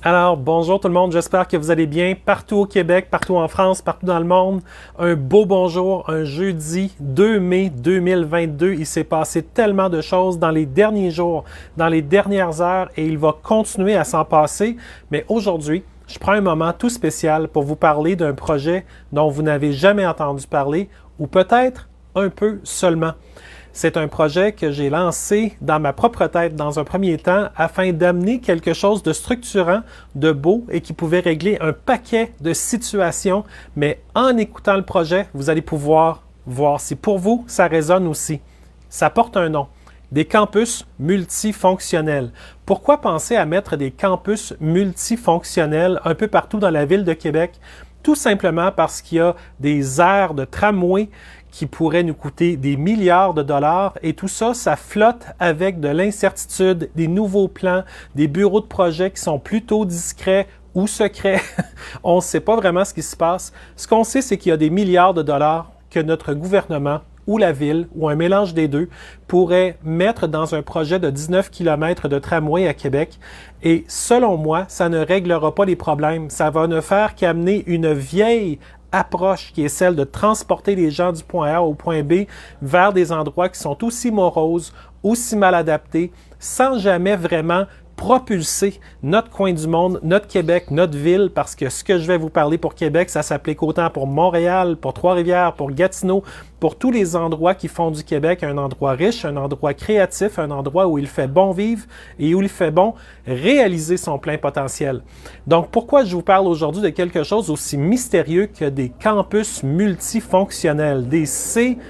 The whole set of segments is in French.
Alors, bonjour tout le monde, j'espère que vous allez bien partout au Québec, partout en France, partout dans le monde. Un beau bonjour, un jeudi 2 mai 2022. Il s'est passé tellement de choses dans les derniers jours, dans les dernières heures et il va continuer à s'en passer. Mais aujourd'hui, je prends un moment tout spécial pour vous parler d'un projet dont vous n'avez jamais entendu parler ou peut-être un peu seulement. C'est un projet que j'ai lancé dans ma propre tête dans un premier temps afin d'amener quelque chose de structurant, de beau et qui pouvait régler un paquet de situations. Mais en écoutant le projet, vous allez pouvoir voir si pour vous, ça résonne aussi. Ça porte un nom. Des campus multifonctionnels. Pourquoi penser à mettre des campus multifonctionnels un peu partout dans la ville de Québec? Tout simplement parce qu'il y a des aires de tramway qui pourraient nous coûter des milliards de dollars et tout ça, ça flotte avec de l'incertitude, des nouveaux plans, des bureaux de projet qui sont plutôt discrets ou secrets. On ne sait pas vraiment ce qui se passe. Ce qu'on sait, c'est qu'il y a des milliards de dollars que notre gouvernement ou la ville, ou un mélange des deux, pourrait mettre dans un projet de 19 km de tramway à Québec. Et selon moi, ça ne réglera pas les problèmes. Ça va ne faire qu'amener une vieille approche qui est celle de transporter les gens du point A au point B vers des endroits qui sont aussi moroses, aussi mal adaptés, sans jamais vraiment propulser notre coin du monde, notre Québec, notre ville, parce que ce que je vais vous parler pour Québec, ça s'applique autant pour Montréal, pour Trois-Rivières, pour Gatineau, pour tous les endroits qui font du Québec un endroit riche, un endroit créatif, un endroit où il fait bon vivre et où il fait bon réaliser son plein potentiel. Donc, pourquoi je vous parle aujourd'hui de quelque chose aussi mystérieux que des campus multifonctionnels, des CMF,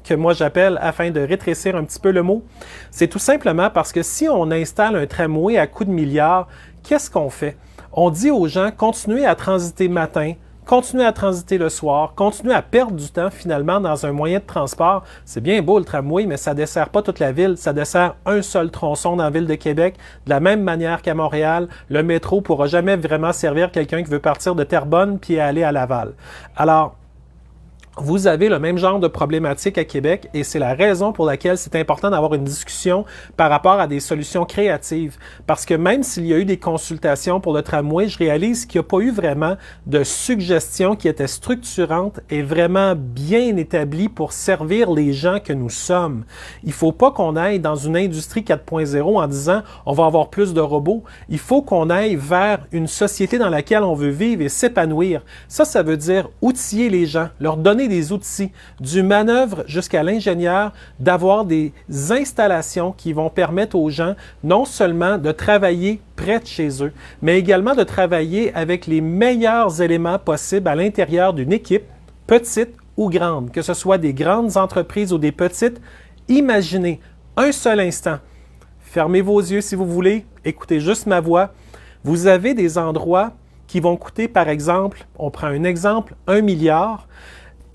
que moi j'appelle, afin de rétrécir un petit peu le mot, c'est tout simplement parce que si on installe un tramway à coût de milliards, qu'est-ce qu'on fait? On dit aux gens, continuez à transiter matin, continuez à transiter le soir, continuez à perdre du temps finalement dans un moyen de transport. C'est bien beau le tramway, mais ça ne dessert pas toute la ville, ça dessert un seul tronçon dans la ville de Québec. De la même manière qu'à Montréal, le métro ne pourra jamais vraiment servir quelqu'un qui veut partir de Terrebonne puis aller à Laval. Alors, vous avez le même genre de problématique à Québec et c'est la raison pour laquelle c'est important d'avoir une discussion par rapport à des solutions créatives. Parce que même s'il y a eu des consultations pour le tramway, je réalise qu'il n'y a pas eu vraiment de suggestions qui étaient structurantes et vraiment bien établies pour servir les gens que nous sommes. Il ne faut pas qu'on aille dans une industrie 4.0 en disant on va avoir plus de robots. Il faut qu'on aille vers une société dans laquelle on veut vivre et s'épanouir. Ça veut dire outiller les gens, leur donner des outils, du manœuvre jusqu'à l'ingénieur, d'avoir des installations qui vont permettre aux gens non seulement de travailler près de chez eux, mais également de travailler avec les meilleurs éléments possibles à l'intérieur d'une équipe, petite ou grande, que ce soit des grandes entreprises ou des petites. Imaginez un seul instant, fermez vos yeux si vous voulez, écoutez juste ma voix. Vous avez des endroits qui vont coûter, par exemple, on prend un exemple, 1 milliard,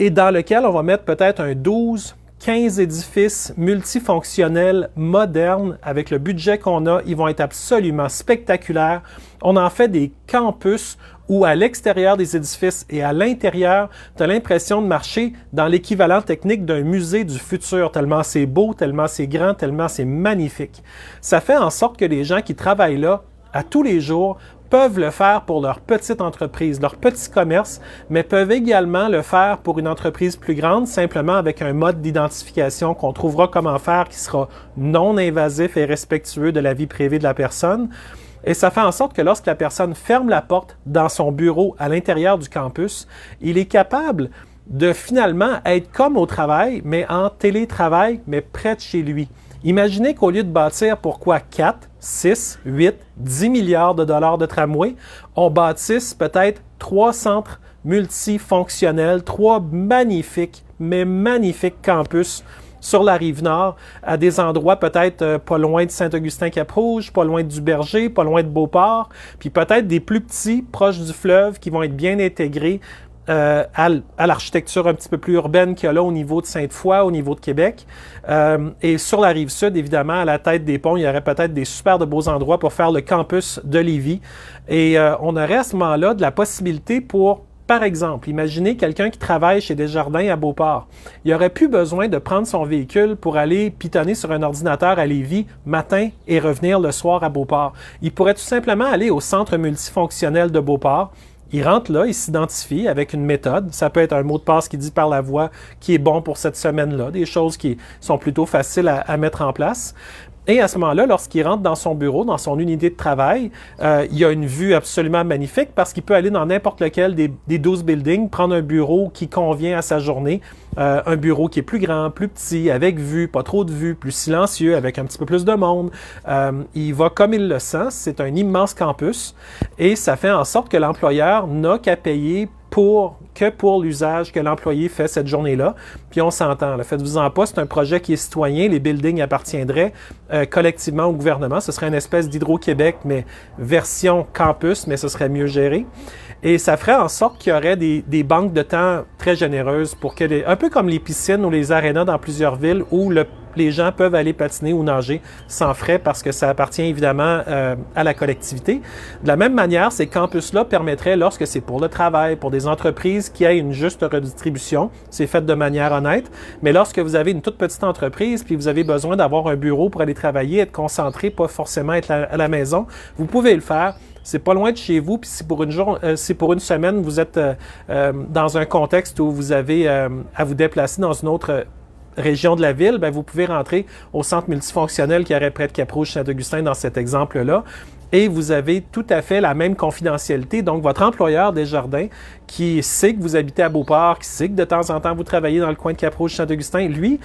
et dans lequel on va mettre peut-être un 12, 15 édifices multifonctionnels, modernes, avec le budget qu'on a, ils vont être absolument spectaculaires. On en fait des campus où à l'extérieur des édifices et à l'intérieur, tu as l'impression de marcher dans l'équivalent technique d'un musée du futur, tellement c'est beau, tellement c'est grand, tellement c'est magnifique. Ça fait en sorte que les gens qui travaillent là, à tous les jours, peuvent le faire pour leur petite entreprise, leur petit commerce, mais peuvent également le faire pour une entreprise plus grande, simplement avec un mode d'identification qu'on trouvera comment faire qui sera non invasif et respectueux de la vie privée de la personne. Et ça fait en sorte que lorsque la personne ferme la porte dans son bureau à l'intérieur du campus, il est capable de finalement être comme au travail, mais en télétravail, mais près de chez lui. Imaginez qu'au lieu de bâtir pourquoi 4, 6, 8, 10 milliards de dollars de tramway, on bâtisse peut-être 3 centres multifonctionnels, 3 magnifiques, mais magnifiques campus sur la Rive-Nord, à des endroits peut-être pas loin de Saint-Augustin-Cap-Rouge, pas loin du Berger, pas loin de Beauport, puis peut-être des plus petits proches du fleuve qui vont être bien intégrés à l'architecture un petit peu plus urbaine qu'il y a là au niveau de Sainte-Foy, au niveau de Québec. Et sur la Rive-Sud, évidemment, à la tête des ponts, il y aurait peut-être des super de beaux endroits pour faire le campus de Lévis. Et on aurait à ce moment-là de la possibilité pour Par exemple, imaginez quelqu'un qui travaille chez Desjardins à Beauport. Il n'aurait plus besoin de prendre son véhicule pour aller pitonner sur un ordinateur à Lévis matin et revenir le soir à Beauport. Il pourrait tout simplement aller au centre multifonctionnel de Beauport. Il rentre là, il s'identifie avec une méthode. Ça peut être un mot de passe qui dit par la voix qui est bon pour cette semaine-là, des choses qui sont plutôt faciles à mettre en place. Et à ce moment-là, lorsqu'il rentre dans son bureau, dans son unité de travail, il y a une vue absolument magnifique parce qu'il peut aller dans n'importe lequel des 12 buildings, prendre un bureau qui convient à sa journée, un bureau qui est plus grand, plus petit, avec vue, pas trop de vue, plus silencieux, avec un petit peu plus de monde. Il va comme il le sent, c'est un immense campus et ça fait en sorte que l'employeur n'a qu'à payer que pour l'usage que l'employé fait cette journée-là. Puis on s'entend. Faites-vous-en pas, c'est un projet qui est citoyen. Les buildings appartiendraient collectivement au gouvernement. Ce serait une espèce d'Hydro-Québec, mais version campus, mais ce serait mieux géré. Et ça ferait en sorte qu'il y aurait des banques de temps très généreuses pour que, un peu comme les piscines ou les arénas dans plusieurs villes où les gens peuvent aller patiner ou nager sans frais parce que ça appartient évidemment à la collectivité. De la même manière, ces campus-là permettraient, lorsque c'est pour le travail, pour des entreprises qui aient une juste redistribution, c'est fait de manière honnête, mais lorsque vous avez une toute petite entreprise puis vous avez besoin d'avoir un bureau pour aller travailler, être concentré, pas forcément être à la maison, vous pouvez le faire. C'est pas loin de chez vous, puis si pour une semaine, vous êtes dans un contexte où vous avez à vous déplacer dans une autre région de la ville, bien, vous pouvez rentrer au centre multifonctionnel qui aurait près de Cap-Rouge-Saint-Augustin dans cet exemple-là. Et vous avez tout à fait la même confidentialité. Donc, votre employeur Desjardins, qui sait que vous habitez à Beauport, qui sait que de temps en temps vous travaillez dans le coin de Cap-Rouge-Saint-Augustin, lui,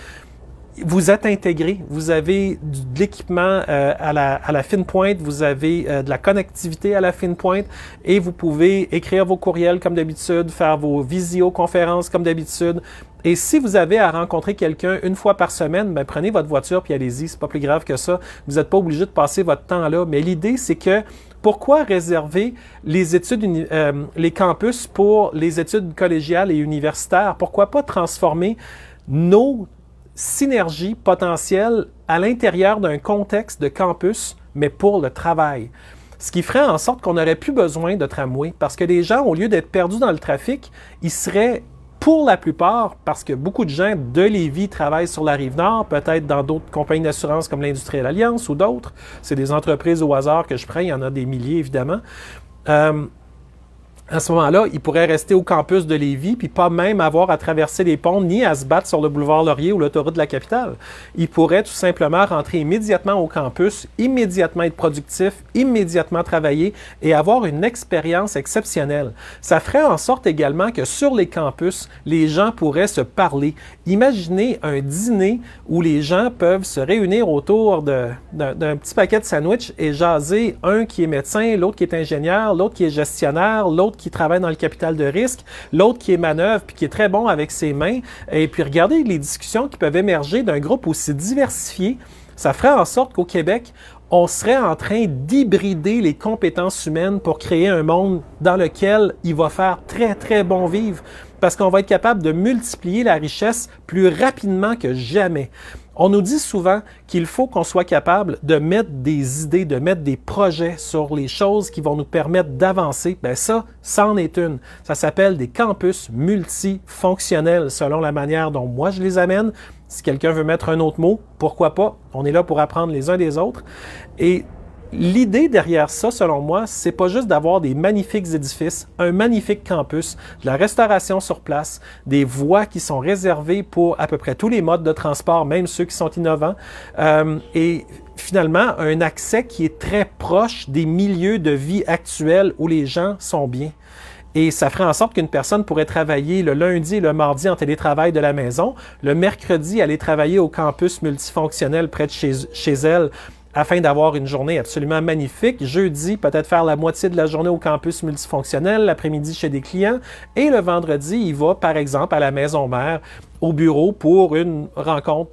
vous êtes intégré, vous avez de l'équipement à la fine pointe, vous avez de la connectivité à la fine pointe et vous pouvez écrire vos courriels comme d'habitude, faire vos visioconférences comme d'habitude. Et si vous avez à rencontrer quelqu'un une fois par semaine, bien, prenez votre voiture puis allez-y, c'est pas plus grave que ça. Vous n'êtes pas obligé de passer votre temps là. Mais l'idée, c'est que pourquoi réserver les études, les campus pour les études collégiales et universitaires? Pourquoi pas transformer nos synergie potentielle à l'intérieur d'un contexte de campus, mais pour le travail. Ce qui ferait en sorte qu'on n'aurait plus besoin de tramway, parce que les gens, au lieu d'être perdus dans le trafic, ils seraient, pour la plupart, parce que beaucoup de gens de Lévis travaillent sur la Rive-Nord, peut-être dans d'autres compagnies d'assurance comme l'Industrielle Alliance ou d'autres, c'est des entreprises au hasard que je prends, il y en a des milliers évidemment, à ce moment-là, ils pourraient rester au campus de Lévis puis pas même avoir à traverser les ponts ni à se battre sur le boulevard Laurier ou l'autoroute de la capitale. Ils pourraient tout simplement rentrer immédiatement au campus, immédiatement être productifs, immédiatement travailler et avoir une expérience exceptionnelle. Ça ferait en sorte également que sur les campus, les gens pourraient se parler. Imaginez un dîner où les gens peuvent se réunir autour d'un petit paquet de sandwich et jaser, un qui est médecin, l'autre qui est ingénieur, l'autre qui est gestionnaire, l'autre qui travaille dans le capital de risque, l'autre qui est manœuvre puis qui est très bon avec ses mains. Et puis regardez les discussions qui peuvent émerger d'un groupe aussi diversifié. Ça ferait en sorte qu'au Québec, on serait en train d'hybrider les compétences humaines pour créer un monde dans lequel il va faire très, très bon vivre parce qu'on va être capable de multiplier la richesse plus rapidement que jamais. On nous dit souvent qu'il faut qu'on soit capable de mettre des idées, de mettre des projets sur les choses qui vont nous permettre d'avancer. Bien ça en est une. Ça s'appelle des campus multifonctionnels selon la manière dont moi je les amène. Si quelqu'un veut mettre un autre mot, pourquoi pas? On est là pour apprendre les uns des autres. Et l'idée derrière ça, selon moi, c'est pas juste d'avoir des magnifiques édifices, un magnifique campus, de la restauration sur place, des voies qui sont réservées pour à peu près tous les modes de transport, même ceux qui sont innovants, et finalement un accès qui est très proche des milieux de vie actuels où les gens sont bien. Et ça ferait en sorte qu'une personne pourrait travailler le lundi et le mardi en télétravail de la maison, le mercredi aller travailler au campus multifonctionnel près de chez elle, afin d'avoir une journée absolument magnifique. Jeudi, peut-être faire la moitié de la journée au campus multifonctionnel, l'après-midi chez des clients. Et le vendredi, il va, par exemple, à la maison mère, au bureau pour une rencontre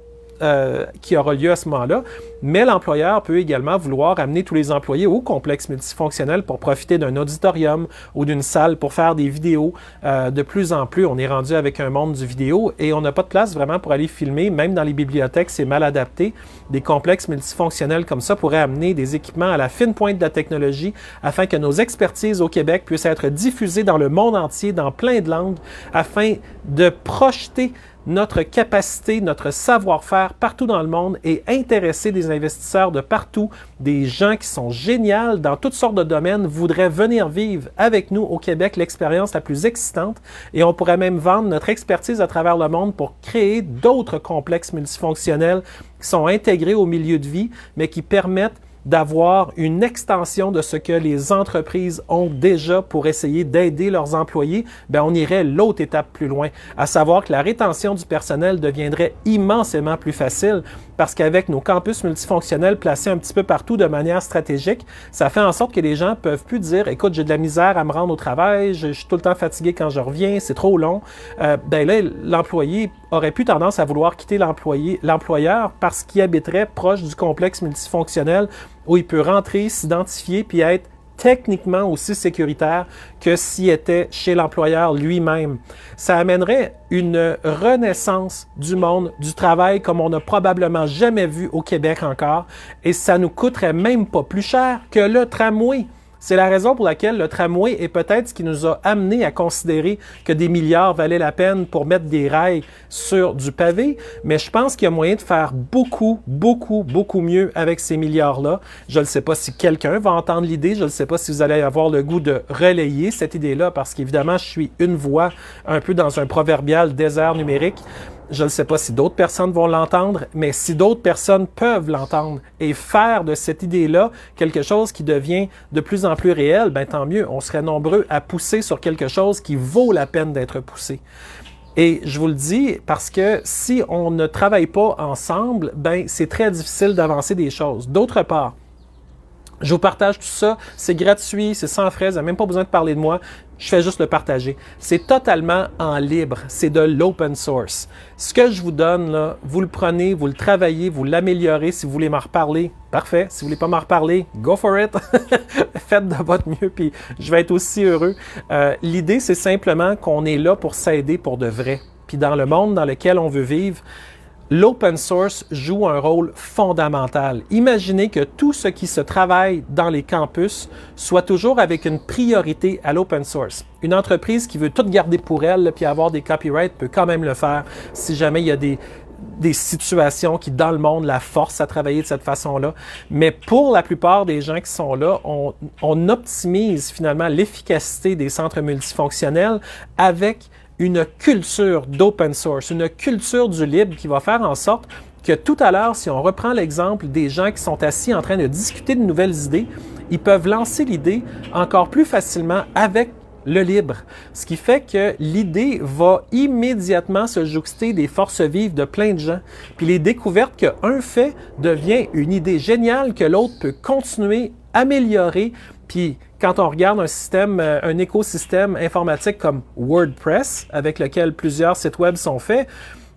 qui aura lieu à ce moment-là, mais l'employeur peut également vouloir amener tous les employés au complexe multifonctionnel pour profiter d'un auditorium ou d'une salle pour faire des vidéos. De plus en plus, on est rendu avec un monde du vidéo et on n'a pas de place vraiment pour aller filmer, même dans les bibliothèques, c'est mal adapté. Des complexes multifonctionnels comme ça pourraient amener des équipements à la fine pointe de la technologie afin que nos expertises au Québec puissent être diffusées dans le monde entier, dans plein de langues, afin de projeter notre capacité, notre savoir-faire partout dans le monde et intéresser des investisseurs de partout, des gens qui sont géniaux dans toutes sortes de domaines, voudraient venir vivre avec nous au Québec l'expérience la plus excitante et on pourrait même vendre notre expertise à travers le monde pour créer d'autres complexes multifonctionnels qui sont intégrés au milieu de vie, mais qui permettent d'avoir une extension de ce que les entreprises ont déjà pour essayer d'aider leurs employés, bien, on irait l'autre étape plus loin, à savoir que la rétention du personnel deviendrait immensément plus facile parce qu'avec nos campus multifonctionnels placés un petit peu partout de manière stratégique, ça fait en sorte que les gens ne peuvent plus dire « Écoute, j'ai de la misère à me rendre au travail, je suis tout le temps fatigué quand je reviens, c'est trop long. » Bien là, l'employé aurait plus tendance à vouloir quitter l'employeur parce qu'il habiterait proche du complexe multifonctionnel où il peut rentrer, s'identifier puis être techniquement aussi sécuritaire que s'il était chez l'employeur lui-même. Ça amènerait une renaissance du monde du travail comme on n'a probablement jamais vu au Québec encore et ça nous coûterait même pas plus cher que le tramway. C'est la raison pour laquelle le tramway est peut-être ce qui nous a amené à considérer que des milliards valaient la peine pour mettre des rails sur du pavé, mais je pense qu'il y a moyen de faire beaucoup mieux avec ces milliards-là. Je ne sais pas si quelqu'un va entendre l'idée, je ne sais pas si vous allez avoir le goût de relayer cette idée-là, parce qu'évidemment, je suis une voix un peu dans un proverbial désert numérique. Je ne sais pas si d'autres personnes vont l'entendre, mais si d'autres personnes peuvent l'entendre et faire de cette idée-là quelque chose qui devient de plus en plus réel, ben tant mieux. On serait nombreux à pousser sur quelque chose qui vaut la peine d'être poussé. Et je vous le dis parce que si on ne travaille pas ensemble, ben c'est très difficile d'avancer des choses. D'autre part, je vous partage tout ça, c'est gratuit, c'est sans frais, vous n'avez même pas besoin de parler de moi, je fais juste le partager. C'est totalement en libre, c'est de l'open source. Ce que je vous donne, là, vous le prenez, vous le travaillez, vous l'améliorez. Si vous voulez m'en reparler, parfait. Si vous voulez pas m'en reparler, go for it. Faites de votre mieux, puis je vais être aussi heureux. L'idée, c'est simplement qu'on est là pour s'aider pour de vrai. Puis dans le monde dans lequel on veut vivre, l'open source joue un rôle fondamental. Imaginez que tout ce qui se travaille dans les campus soit toujours avec une priorité à l'open source. Une entreprise qui veut tout garder pour elle puis avoir des copyrights peut quand même le faire si jamais il y a des situations qui, dans le monde, la forcent à travailler de cette façon-là. Mais pour la plupart des gens qui sont là, on optimise finalement l'efficacité des centres multifonctionnels avec une culture d'open source, une culture du libre qui va faire en sorte que tout à l'heure, si on reprend l'exemple des gens qui sont assis en train de discuter de nouvelles idées, ils peuvent lancer l'idée encore plus facilement avec le libre. Ce qui fait que l'idée va immédiatement se jouxter des forces vives de plein de gens. Puis les découvertes qu'un fait devient une idée géniale que l'autre peut continuer, améliorer. Puis quand on regarde un écosystème informatique comme WordPress, avec lequel plusieurs sites web sont faits,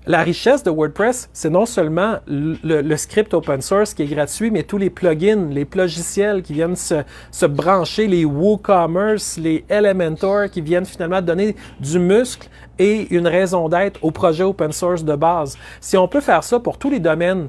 la richesse de WordPress, c'est non seulement le script open source qui est gratuit, mais tous les plugins, les logiciels qui viennent se brancher, les WooCommerce, les Elementor qui viennent finalement donner du muscle et une raison d'être au projet open source de base. Si on peut faire ça pour tous les domaines,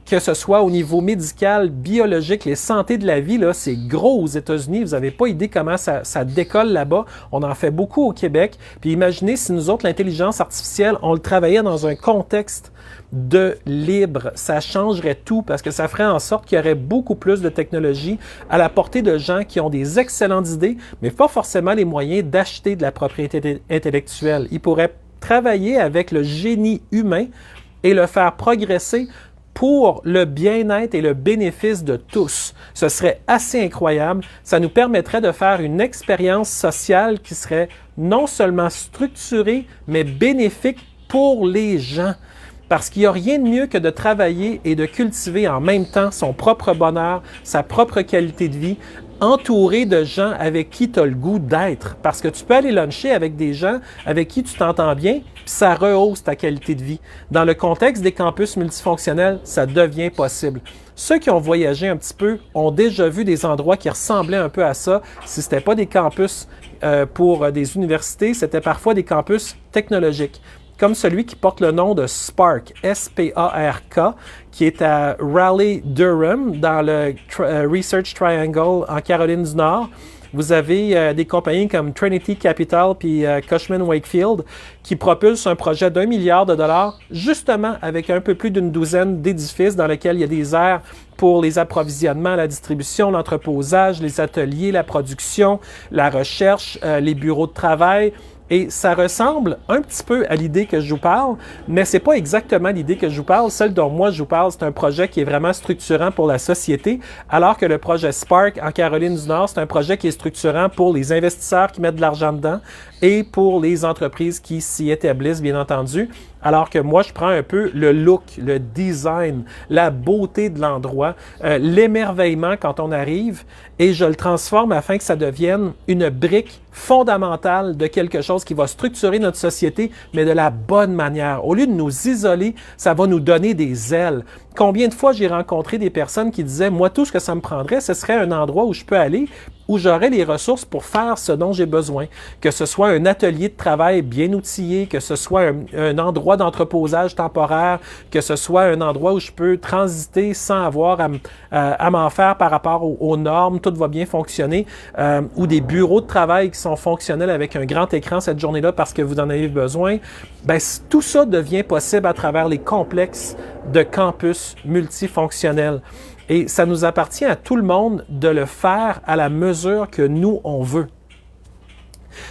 que ce soit au niveau médical, biologique, les santé de la vie, là, c'est gros aux États-Unis. Vous n'avez pas idée comment ça décolle là-bas. On en fait beaucoup au Québec. Puis imaginez si nous autres, l'intelligence artificielle, on le travaillait dans un contexte de libre. Ça changerait tout parce que ça ferait en sorte qu'il y aurait beaucoup plus de technologie à la portée de gens qui ont des excellentes idées, mais pas forcément les moyens d'acheter de la propriété intellectuelle. Ils pourraient travailler avec le génie humain et le faire progresser pour le bien-être et le bénéfice de tous. Ce serait assez incroyable. Ça nous permettrait de faire une expérience sociale qui serait non seulement structurée, mais bénéfique pour les gens. Parce qu'il n'y a rien de mieux que de travailler et de cultiver en même temps son propre bonheur, sa propre qualité de vie, entouré de gens avec qui tu as le goût d'être. Parce que tu peux aller luncher avec des gens avec qui tu t'entends bien, puis ça rehausse ta qualité de vie. Dans le contexte des campus multifonctionnels, ça devient possible. Ceux qui ont voyagé un petit peu ont déjà vu des endroits qui ressemblaient un peu à ça. Si ce n'était pas des campus pour des universités, c'était parfois des campus technologiques, comme celui qui porte le nom de Spark, S-P-A-R-K, qui est à Raleigh-Durham, dans le Research Triangle en Caroline du Nord. Vous avez des compagnies comme Trinity Capital puis Cushman Wakefield qui propulsent un projet d'1 milliard de dollars, justement avec un peu plus d'une douzaine d'édifices dans lesquels il y a des aires pour les approvisionnements, la distribution, l'entreposage, les ateliers, la production, la recherche, les bureaux de travail. Et ça ressemble un petit peu à l'idée que je vous parle, mais c'est pas exactement l'idée que je vous parle. Celle dont moi je vous parle, c'est un projet qui est vraiment structurant pour la société, alors que le projet Spark en Caroline du Nord, c'est un projet qui est structurant pour les investisseurs qui mettent de l'argent dedans et pour les entreprises qui s'y établissent, bien entendu. Alors que moi, je prends un peu le look, le design, la beauté de l'endroit, l'émerveillement quand on arrive, et je le transforme afin que ça devienne une brique fondamentale de quelque chose qui va structurer notre société, mais de la bonne manière. Au lieu de nous isoler, ça va nous donner des ailes. Combien de fois j'ai rencontré des personnes qui disaient « Moi, tout ce que ça me prendrait, ce serait un endroit où je peux aller, où j'aurais les ressources pour faire ce dont j'ai besoin. » Que ce soit un atelier de travail bien outillé, que ce soit un endroit d'entreposage temporaire, que ce soit un endroit où je peux transiter sans avoir à m'en faire par rapport aux normes, tout va bien fonctionner, ou des bureaux de travail qui sont fonctionnels avec un grand écran cette journée-là parce que vous en avez besoin. Bien, tout ça devient possible à travers les complexes de campus multifonctionnels. Et ça nous appartient à tout le monde de le faire à la mesure que nous, on veut.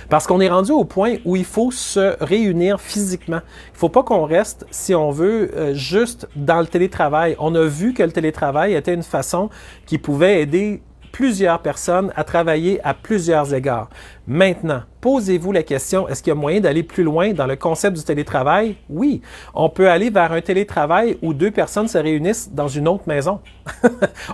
Parce qu'on est rendu au point où il faut se réunir physiquement. Il ne faut pas qu'on reste, si on veut, juste dans le télétravail. On a vu que le télétravail était une façon qui pouvait aider plusieurs personnes à travailler à plusieurs égards. Maintenant, posez-vous la question, est-ce qu'il y a moyen d'aller plus loin dans le concept du télétravail? Oui, on peut aller vers un télétravail où 2 personnes se réunissent dans une autre maison.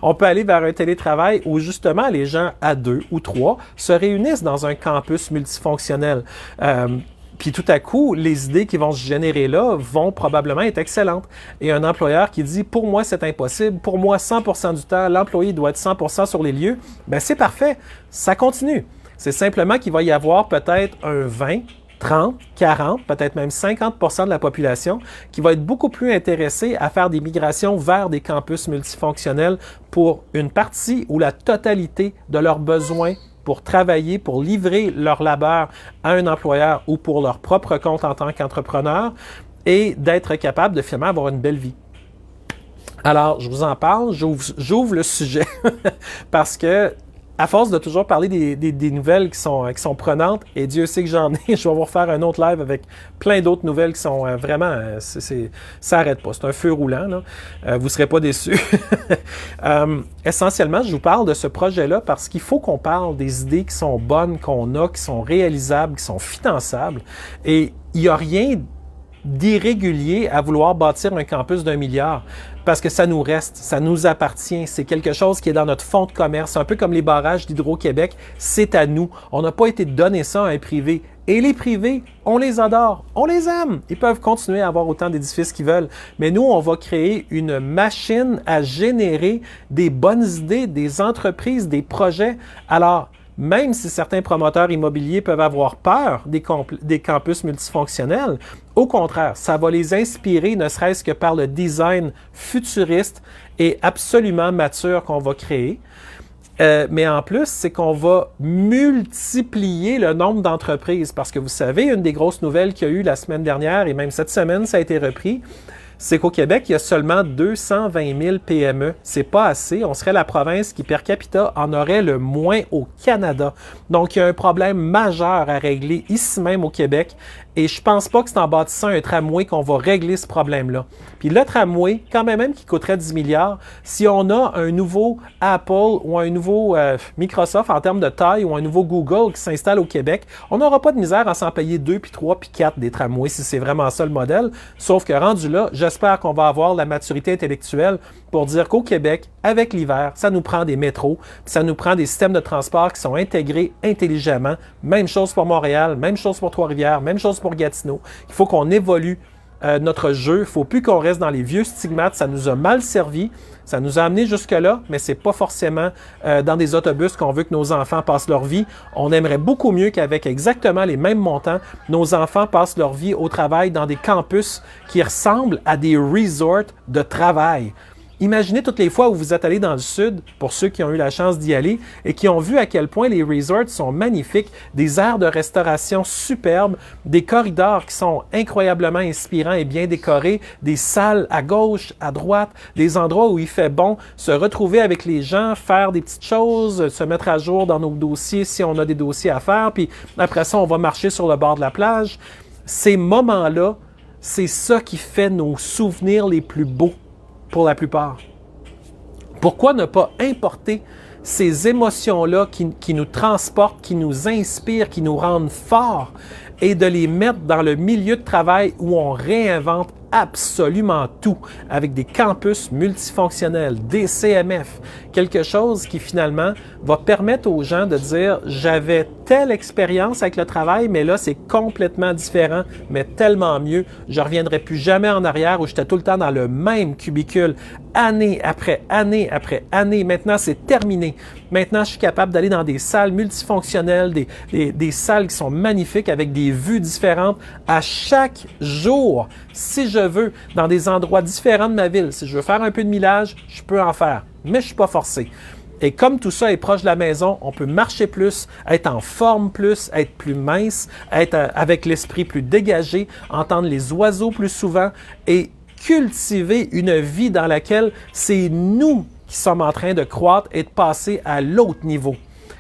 On peut aller vers un télétravail où justement les gens à 2 ou 3 se réunissent dans un campus multifonctionnel. Puis tout à coup, les idées qui vont se générer là vont probablement être excellentes. Et un employeur qui dit « Pour moi, c'est impossible. Pour moi, 100% du temps, l'employé doit être 100% sur les lieux. » Bien, c'est parfait. Ça continue. C'est simplement qu'il va y avoir peut-être un 20, 30, 40, peut-être même 50% de la population qui va être beaucoup plus intéressée à faire des migrations vers des campus multifonctionnels pour une partie ou la totalité de leurs besoins pour travailler, pour livrer leur labeur à un employeur ou pour leur propre compte en tant qu'entrepreneur et d'être capable de finalement avoir une belle vie. Alors, je vous en parle, j'ouvre le sujet parce que à force de toujours parler des nouvelles qui sont prenantes, et Dieu sait que j'en ai, je vais vous refaire un autre live avec plein d'autres nouvelles qui sont vraiment, ça n'arrête pas, c'est un feu roulant, là. Vous ne serez pas déçus. Essentiellement, je vous parle de ce projet-là parce qu'il faut qu'on parle des idées qui sont bonnes, qu'on a, qui sont réalisables, qui sont finançables, et il n'y a rien d'irrégulier à vouloir bâtir un campus d'1 milliard. Parce que ça nous reste, ça nous appartient, c'est quelque chose qui est dans notre fonds de commerce, un peu comme les barrages d'Hydro-Québec, c'est à nous. On n'a pas été donné ça à un privé. Et les privés, on les adore, on les aime. Ils peuvent continuer à avoir autant d'édifices qu'ils veulent. Mais nous, on va créer une machine à générer des bonnes idées, des entreprises, des projets. Alors, même si certains promoteurs immobiliers peuvent avoir peur des campus multifonctionnels, au contraire, ça va les inspirer, ne serait-ce que par le design futuriste et absolument mature qu'on va créer. Mais en plus, c'est qu'on va multiplier le nombre d'entreprises. Parce que vous savez, une des grosses nouvelles qu'il y a eu la semaine dernière, et même cette semaine, ça a été repris, c'est qu'au Québec, il y a seulement 220 000 PME. C'est pas assez. On serait la province qui, per capita, en aurait le moins au Canada. Donc, il y a un problème majeur à régler ici même au Québec. Et je pense pas que c'est en bâtissant un tramway qu'on va régler ce problème-là. Puis le tramway, quand même qui coûterait 10 milliards, si on a un nouveau Apple ou un nouveau Microsoft en termes de taille ou un nouveau Google qui s'installe au Québec, on n'aura pas de misère à s'en payer 2, puis 3, puis 4 des tramways si c'est vraiment ça le modèle. Sauf que rendu là, j'espère qu'on va avoir la maturité intellectuelle pour dire qu'au Québec, avec l'hiver, ça nous prend des métros, puis ça nous prend des systèmes de transport qui sont intégrés intelligemment. Même chose pour Montréal, même chose pour Trois-Rivières, même chose pour Gatineau. Il faut qu'on évolue notre jeu. Il ne faut plus qu'on reste dans les vieux stigmates. Ça nous a mal servi. Ça nous a amené jusque-là, mais ce n'est pas forcément dans des autobus qu'on veut que nos enfants passent leur vie. On aimerait beaucoup mieux qu'avec exactement les mêmes montants, nos enfants passent leur vie au travail dans des campus qui ressemblent à des resorts de travail. Imaginez toutes les fois où vous êtes allé dans le sud, pour ceux qui ont eu la chance d'y aller, et qui ont vu à quel point les resorts sont magnifiques, des aires de restauration superbes, des corridors qui sont incroyablement inspirants et bien décorés, des salles à gauche, à droite, des endroits où il fait bon, se retrouver avec les gens, faire des petites choses, se mettre à jour dans nos dossiers si on a des dossiers à faire, puis après ça, on va marcher sur le bord de la plage. Ces moments-là, c'est ça qui fait nos souvenirs les plus beaux. Pour la plupart. Pourquoi ne pas importer ces émotions-là qui nous transportent, qui nous inspirent, qui nous rendent forts et de les mettre dans le milieu de travail où on réinvente absolument tout avec des campus multifonctionnels, des CMF, quelque chose qui finalement va permettre aux gens de dire « j'avais telle expérience avec le travail, mais là c'est complètement différent, mais tellement mieux, je ne reviendrai plus jamais en arrière où j'étais tout le temps dans le même cubicule, année après année après année. Maintenant c'est terminé. Maintenant je suis capable d'aller dans des salles multifonctionnelles, des salles qui sont magnifiques avec des vues différentes à chaque jour. Si je veux, dans des endroits différents de ma ville, si je veux faire un peu de millage, je peux en faire, mais je ne suis pas forcé. Et comme tout ça est proche de la maison, on peut marcher plus, être en forme plus, être plus mince, être avec l'esprit plus dégagé, entendre les oiseaux plus souvent et cultiver une vie dans laquelle c'est nous qui sommes en train de croître et de passer à l'autre niveau.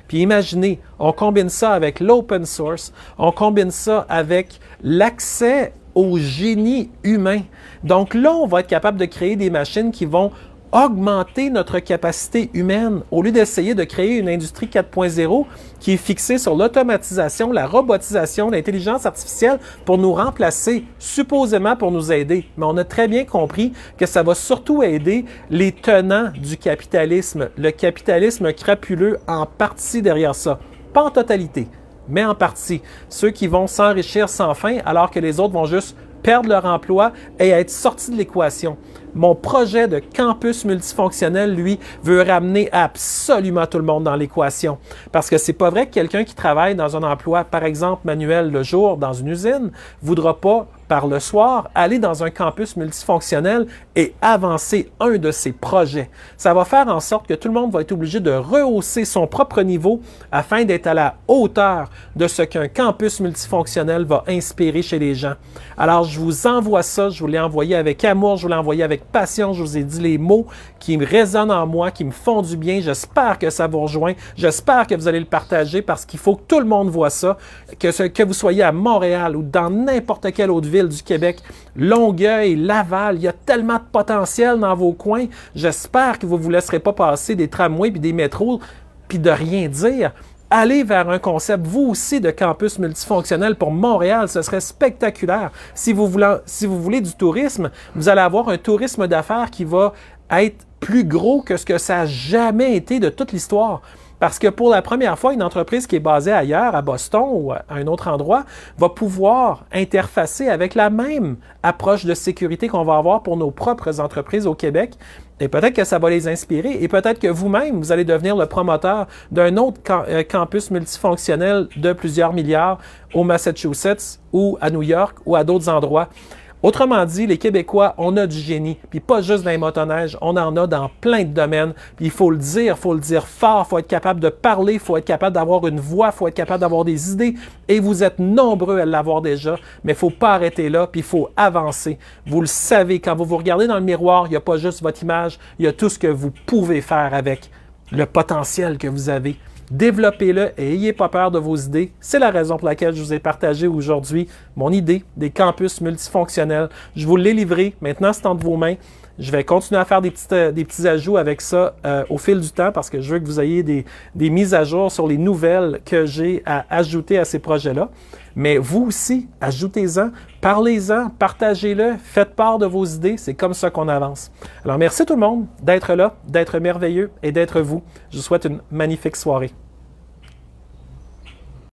Puis imaginez, on combine ça avec l'open source, on combine ça avec l'accès au génie humain. Donc là, on va être capable de créer des machines qui vont augmenter notre capacité humaine au lieu d'essayer de créer une industrie 4.0 qui est fixée sur l'automatisation, la robotisation, l'intelligence artificielle pour nous remplacer, supposément pour nous aider. Mais on a très bien compris que ça va surtout aider les tenants du capitalisme, le capitalisme crapuleux en partie derrière ça. Pas en totalité, mais en partie. Ceux qui vont s'enrichir sans fin alors que les autres vont juste perdre leur emploi et être sortis de l'équation. Mon projet de campus multifonctionnel, lui, veut ramener absolument tout le monde dans l'équation. Parce que c'est pas vrai que quelqu'un qui travaille dans un emploi, par exemple manuel le jour dans une usine, voudra pas par le soir, aller dans un campus multifonctionnel et avancer un de ses projets. Ça va faire en sorte que tout le monde va être obligé de rehausser son propre niveau afin d'être à la hauteur de ce qu'un campus multifonctionnel va inspirer chez les gens. Alors, je vous envoie ça, je vous l'ai envoyé avec amour, je vous l'ai envoyé avec passion, je vous ai dit les mots qui me résonnent en moi, qui me font du bien. J'espère que ça vous rejoint, j'espère que vous allez le partager parce qu'il faut que tout le monde voit ça, que vous soyez à Montréal ou dans n'importe quelle autre ville du Québec, Longueuil, Laval, il y a tellement de potentiel dans vos coins. J'espère que vous ne vous laisserez pas passer des tramways puis des métros puis de rien dire. Allez vers un concept, vous aussi, de campus multifonctionnel pour Montréal. Ce serait spectaculaire. Si vous voulez du tourisme, vous allez avoir un tourisme d'affaires qui va être plus gros que ce que ça n'a jamais été de toute l'histoire. Parce que pour la première fois, une entreprise qui est basée ailleurs, à Boston ou à un autre endroit, va pouvoir interfacer avec la même approche de sécurité qu'on va avoir pour nos propres entreprises au Québec. Et peut-être que ça va les inspirer et peut-être que vous-même, vous allez devenir le promoteur d'un autre campus multifonctionnel de plusieurs milliards au Massachusetts ou à New York ou à d'autres endroits. Autrement dit, les Québécois, on a du génie, puis pas juste dans les motoneiges, on en a dans plein de domaines, puis il faut le dire fort, il faut être capable de parler, il faut être capable d'avoir une voix, il faut être capable d'avoir des idées, et vous êtes nombreux à l'avoir déjà, mais il ne faut pas arrêter là, puis il faut avancer. Vous le savez, quand vous vous regardez dans le miroir, il n'y a pas juste votre image, il y a tout ce que vous pouvez faire avec le potentiel que vous avez. Développez-le et ayez pas peur de vos idées. C'est la raison pour laquelle je vous ai partagé aujourd'hui mon idée des campus multifonctionnels. Je vous l'ai livré. Maintenant, c'est entre vos mains. Je vais continuer à faire des petits ajouts avec ça au fil du temps parce que je veux que vous ayez des mises à jour sur les nouvelles que j'ai à ajouter à ces projets-là. Mais vous aussi, ajoutez-en, parlez-en, partagez-le, faites part de vos idées. C'est comme ça qu'on avance. Alors, merci tout le monde d'être là, d'être merveilleux et d'être vous. Je vous souhaite une magnifique soirée.